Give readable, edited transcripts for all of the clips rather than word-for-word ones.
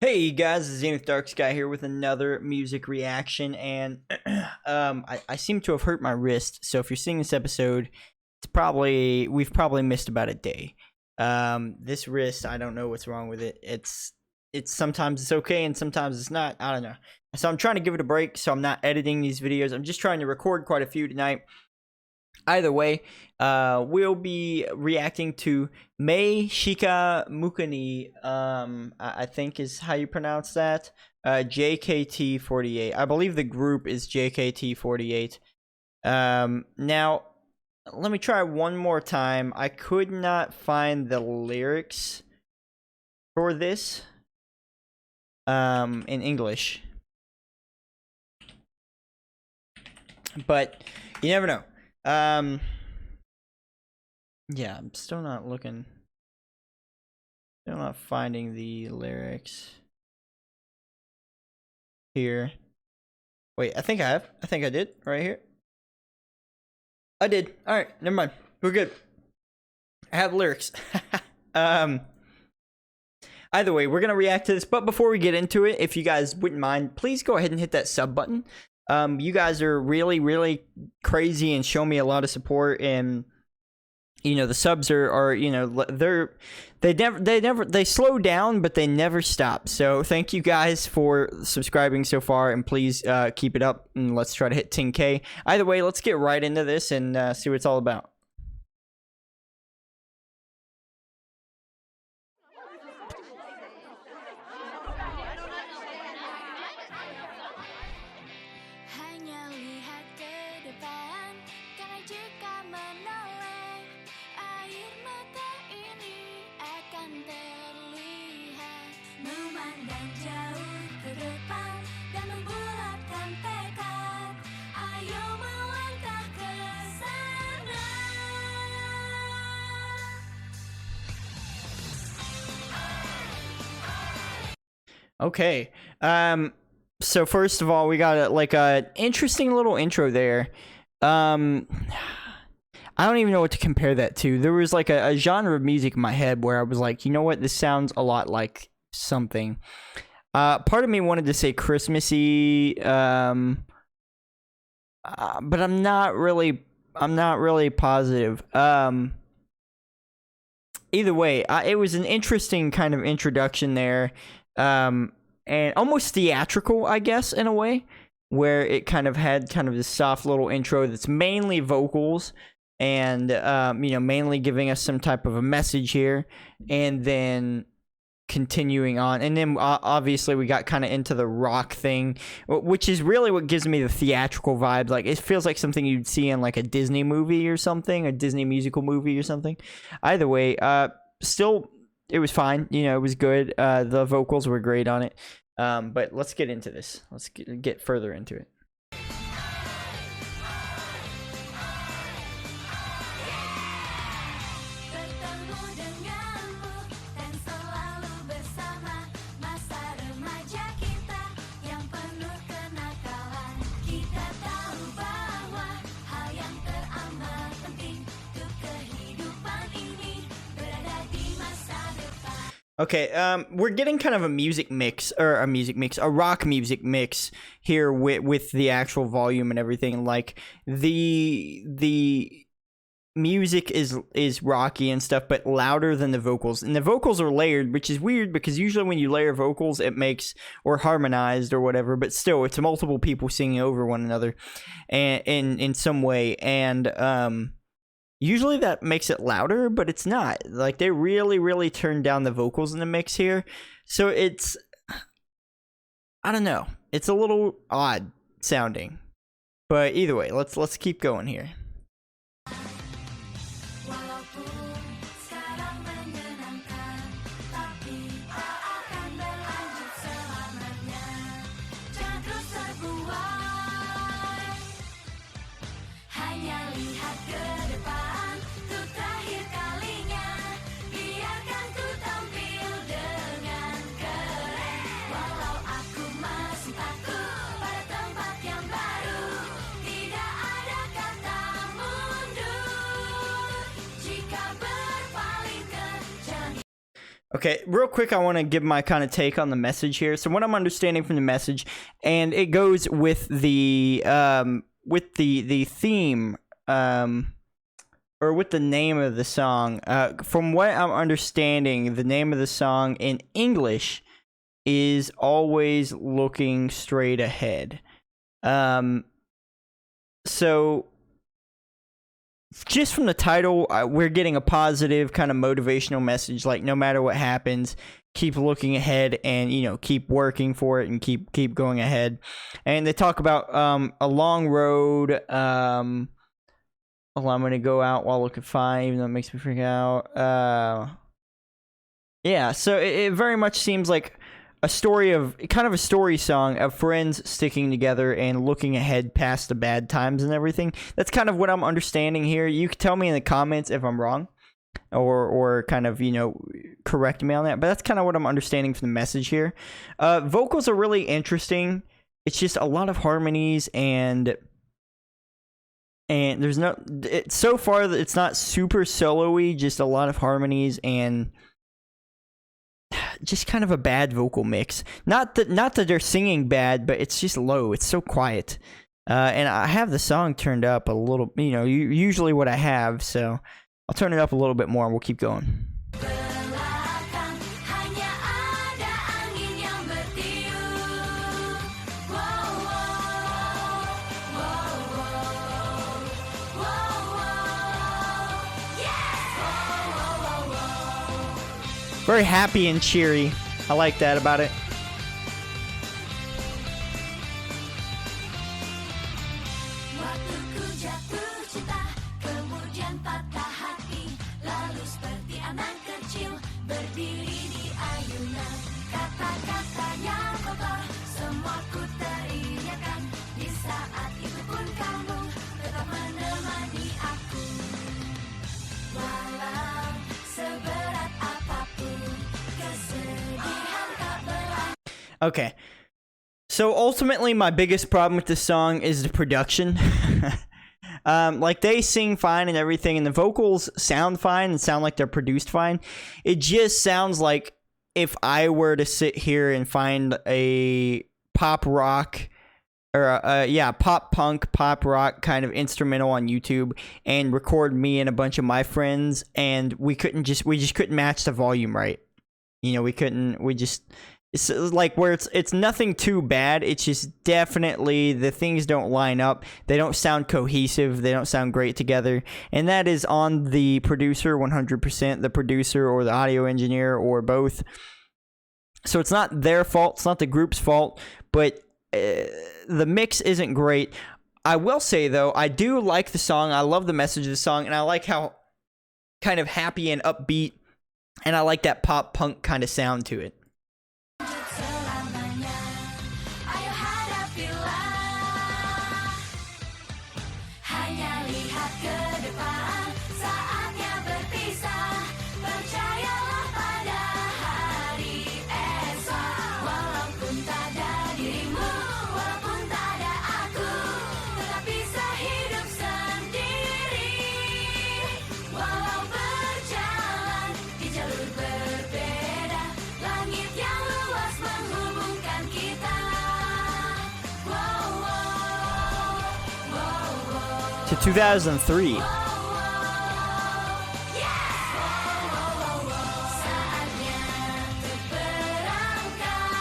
Hey guys, it's Zenith Darksky here with another music reaction, and I seem to have hurt my wrist. So if you're seeing this episode, we've probably missed about a day. This wrist, I don't know what's wrong with it. It's sometimes it's okay and sometimes it's not. I don't know. So I'm trying to give it a break. So I'm not editing these videos. I'm just trying to record quite a few tonight. Either way, we'll be reacting to Mae Shika Mukanee, I think is how you pronounce that. JKT48. I believe the group is JKT48. Now, let me try one more time. I could not find the lyrics for this in English. But you never know. Yeah, I'm still not looking. Still not finding the lyrics here. Wait, I think I have. I think I did right here. I did. All right, never mind. We're good. I have lyrics. Either way, we're gonna react to this. But before we get into it, if you guys wouldn't mind, please go ahead and hit that sub button. You guys are really crazy and show me a lot of support, and you know the subs are you know they slow down but they never stop. So thank you guys for subscribing so far, and please keep it up, and let's try to hit 10K. Either way, let's get right into this and see what it's all about. Hanya lihat ke depan, karena jika menoleh, air mata ini akan terlihat. Memandang jauh ke depan dan membulatkan tekad, ayo melangkah ke sana. Okay. So first of all, we got a interesting little intro there. I don't even know what to compare that to. There was like a genre of music in my head where I was like, you know what, this sounds a lot like something. Part of me wanted to say Christmassy, but I'm not really positive. Either way, it was an interesting kind of introduction there. And almost theatrical, I guess, in a way, where it kind of had kind of this soft little intro that's mainly vocals, and you know, mainly giving us some type of a message here, and then continuing on, and then obviously we got kind of into the rock thing, which is really what gives me the theatrical vibes. Like, it feels like something you'd see in like a Disney movie or something, a Disney musical movie or something. Either way, still, it was fine. You know, it was good. The vocals were great on it. But let's get into this. Let's get further into it. Bertemu denganmu dan selalu bersama masa remaja kita yang penuh kenakalan. Kita tahu bahwa hal yang teramat penting untuk kehidupan ini berada di masa depan. Okay, we're getting kind of a music mix, or a rock music mix here with the actual volume and everything. Like, the music is rocky and stuff, but louder than the vocals, and the vocals are layered, which is weird because usually when you layer vocals, it makes, or harmonized or whatever, but still it's multiple people singing over one another, and in some way, and usually that makes it louder, but it's not. Like, they really turned down the vocals in the mix here. So it's, I don't know. It's a little odd sounding. But either way, let's keep going here. Walaupun sekarang menyenangkan, tapi tak akan berlanjut selamanya. Jangan terus terbuai, hanya lihat ke depan untuk terakhir kalinya. Biarkan ku tampil dengan keren, walau aku masih takut pada tempat yang baru. Tidak ada kata Okay, real quick, I want to give my kind of take on the message here. So what I'm understanding from the message, and it goes with the theme, or with the name of the song. From what I'm understanding, the name of the song in English is Always Looking Straight Ahead. So just from the title, we're getting a positive kind of motivational message, like no matter what happens, keep looking ahead and, you know, keep working for it and keep going ahead. And they talk about a long road. I'm going to go out while looking fine, even though it makes me freak out. Yeah, so it very much seems like a story of kind of a story song of friends sticking together and looking ahead past the bad times and everything. That's kind of what I'm understanding here. You can tell me in the comments if I'm wrong, or kind of, you know, correct me on that. But that's kind of what I'm understanding from the message here. Vocals are really interesting. It's just a lot of harmonies and there's no. So far, it's not super solo-y. Just a lot of harmonies and just kind of a bad vocal mix. Not that they're singing bad, but it's just low. It's so quiet. And I have the song turned up a little, you know, usually what I have, so I'll turn it up a little bit more and we'll keep going. Belakang hanya ada angin yang bertiup. Wow, wow, wow, wow, wow, yeah. Wow, wow, wow. Very happy and cheery. I like that about it. Waktuku jatuh cinta, kemudian patah hati, lalu seperti anak kecil berdiri di ayunan. Kata-katanya kotor, semua ku teriakan. Di saat itu pun kamu tetap menemani aku. Walau seberat apapun kesedihan tak berlalu. Okay. So ultimately, my biggest problem with this song is the production. Like, they sing fine and everything, and the vocals sound fine and sound like they're produced fine. It just sounds like if I were to sit here and find a pop rock or pop punk, pop rock kind of instrumental on YouTube and record me and a bunch of my friends, and we just couldn't match the volume right. You know, it's like where it's nothing too bad. It's just definitely the things don't line up. They don't sound cohesive. They don't sound great together. And that is on the producer 100%, the producer or the audio engineer or both. So it's not their fault. It's not the group's fault. But the mix isn't great. I will say, though, I do like the song. I love the message of the song. And I like how kind of happy and upbeat. And I like that pop punk kind of sound to it. Selamanya, ayo hadapilah. Hanya lihat ke depan, saatnya berpisah. Percayalah pada hari esok. Walaupun tak ada dirimu, walaupun tak ada aku, tetap bisa hidup sendiri. Walau berjalan di jalur berbeda, langit yang luas menghubungkan kita. Wow, wow, wow, wow. To 2003. Wow, yeah. Wow, saatnya untuk berangkat.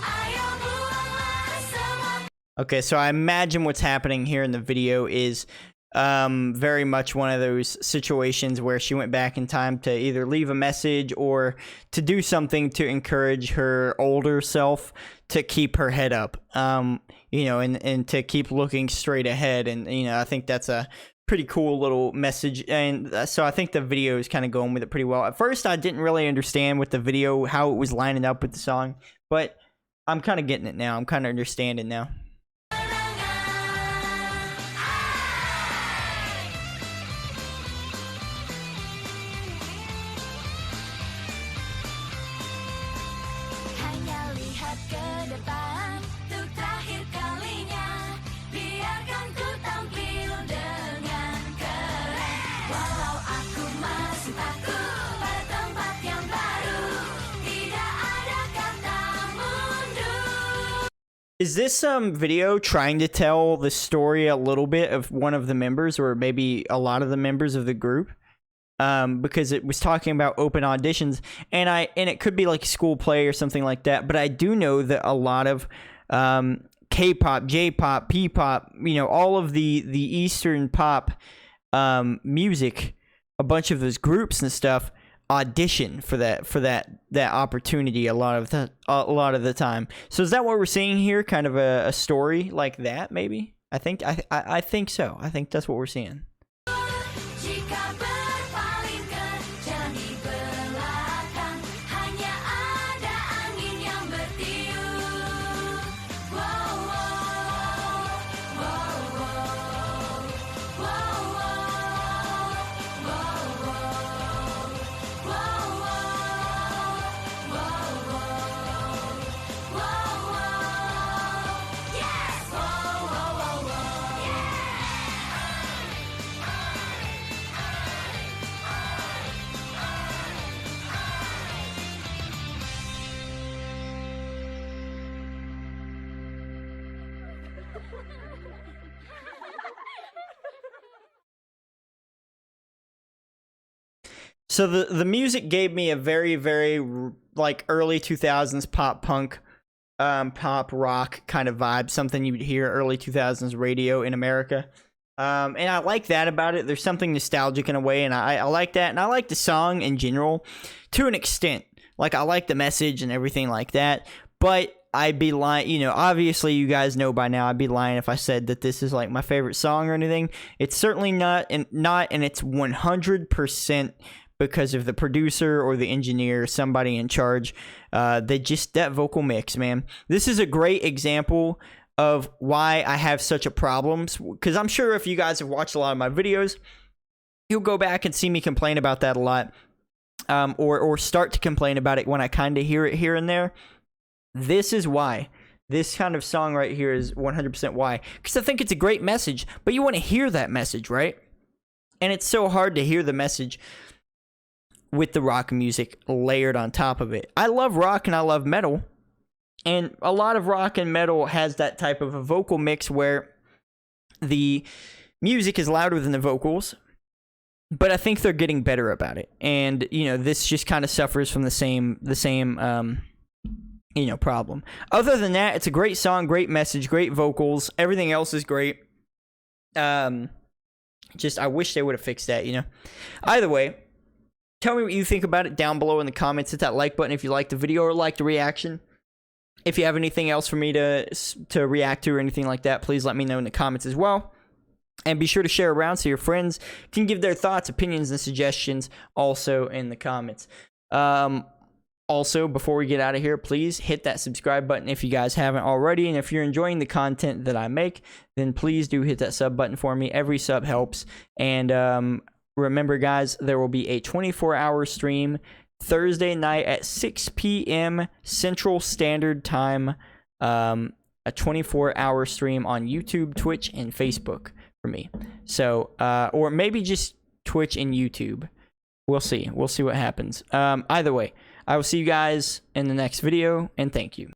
Ayo buanglah semua. Okay, so I imagine what's happening here in the video is very much one of those situations where she went back in time to either leave a message or to do something to encourage her older self to keep her head up, you know, and to keep looking straight ahead. And, you know, I think that's a pretty cool little message. And so I think the video is kind of going with it pretty well. At first, I didn't really understand with the video how it was lining up with the song, but I'm kind of getting it now. I'm kind of understanding now. Hanya lihat ke depan, untuk terakhir kalinya. Biarkan ku tampil dengan keren. Walau aku masih takut pada tempat yang baru. Is this video trying to tell the story a little bit of one of the members, or maybe a lot of the members of the group? Because it was talking about open auditions, and it could be like a school play or something like that. But I do know that a lot of K-pop, J-pop, P-pop, you know, all of the Eastern pop music, a bunch of those groups and stuff audition for that opportunity a lot of the time. So is that what we're seeing here? Kind of a story like that, maybe? I think so. I think that's what we're seeing. Jika berpaling ke jalan di belakang, hanya ada angin yang bertiup. Wow, wow, wow, wow, wow, wow, wow, wow, wow, wow, yes, wow, wow, wow, wow, yeah. So the music gave me a very, very like early 2000s pop punk, pop rock kind of vibe, something you'd hear early 2000s radio in America. And I like that about it. There's something nostalgic in a way, and I like that. And I like the song in general to an extent. Like, I like the message and everything like that. But I'd be lying, you know, obviously you guys know by now, I'd be lying if I said that this is like my favorite song or anything. It's certainly not, and it's 100% because of the producer or the engineer, somebody in charge. That vocal mix, man. This is a great example of why I have such a problems, because I'm sure if you guys have watched a lot of my videos, you'll go back and see me complain about that a lot, or start to complain about it when I kind of hear it here and there. This is why. This kind of song right here is 100% why. Because I think it's a great message, but you want to hear that message, right? And it's so hard to hear the message with the rock music layered on top of it. I love rock and I love metal. And a lot of rock and metal has that type of a vocal mix where the music is louder than the vocals. But I think they're getting better about it. And, you know, this just kind of suffers from the same you know, problem. Other than that, it's a great song, great message, great vocals. Everything else is great. Just, I wish they would have fixed that, you know. Either way, tell me what you think about it down below in the comments. Hit that like button if you liked the video or liked the reaction. If you have anything else for me to react to or anything like that, please let me know in the comments as well. And be sure to share around so your friends can give their thoughts, opinions, and suggestions also in the comments. Also, before we get out of here, please hit that subscribe button if you guys haven't already. And if you're enjoying the content that I make, then please do hit that sub button for me. Every sub helps. And remember, guys, there will be a 24-hour stream Thursday night at 6 p.m. Central Standard Time. A 24-hour stream on YouTube, Twitch, and Facebook for me. So, or maybe just Twitch and YouTube. We'll see. We'll see what happens. Either way, I will see you guys in the next video, and thank you.